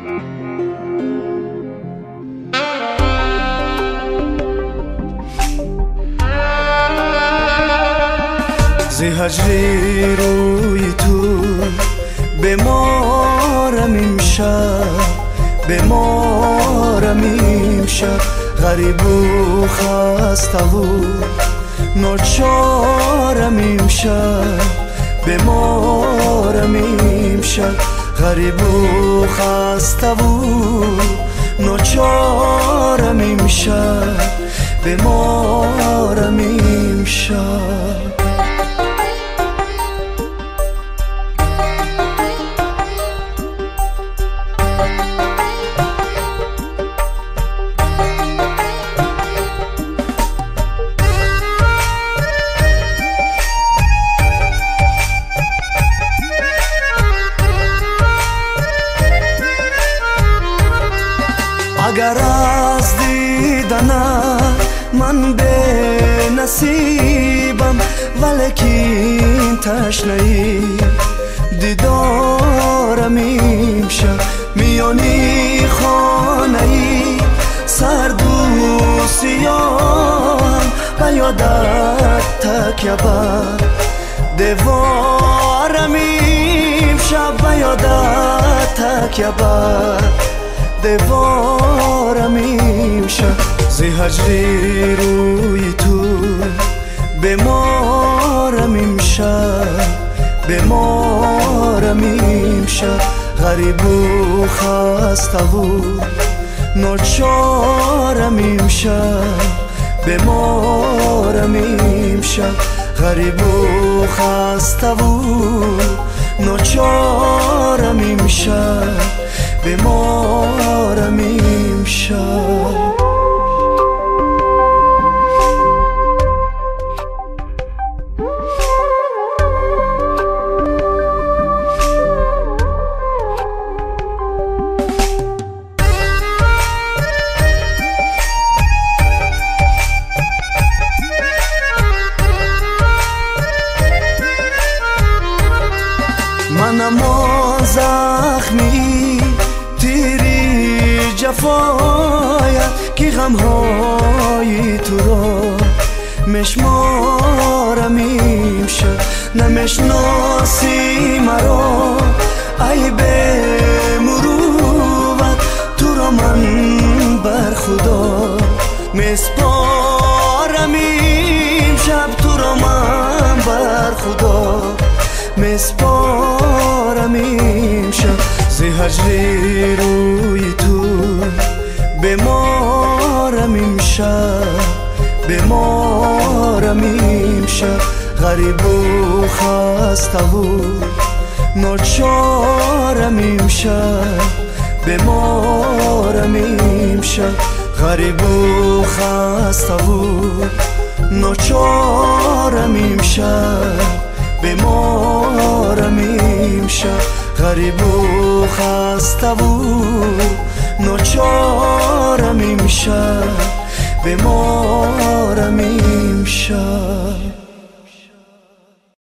زی هجری روی تو بمارم امشب، بمارم امشب، غریب و خسته و ناچارم امشب، بمارم امشب، غریب و خسته و ناچارم امشب، بمارم امشب. اگر از دیدنت من به نصیبم، ولیکن تشنه دیدارم امشب، میانی خانه سرد و سیاهم، به یادت تکیه بر دیوارم امشب، به یادت تکیه بر دیوارم امشب. زی هجری روی تو بمارم امشب، بمارم امشب، غریب و خسته و ناچارم امشب، بمارم امشب، غریب و خسته و ناچارم امشب، بمارم امشب. منم زخمی تیری جفایت، که غمهای تو را مشمارم امشب، نمیشناسی مرا ای به مروت، تو را من بر خدا مسپارم امشب، تو را من بر خدا مسپارم امشب. زی هجری روی تو بمارم امشب، بمارم امشب، غریب و خسته و ناچارم امشب، بمارم امشب، غریب و خسته و ناچارم امشب، بمارم امشب، غریب و خسته و ناچارم امشب، بمارم امشب.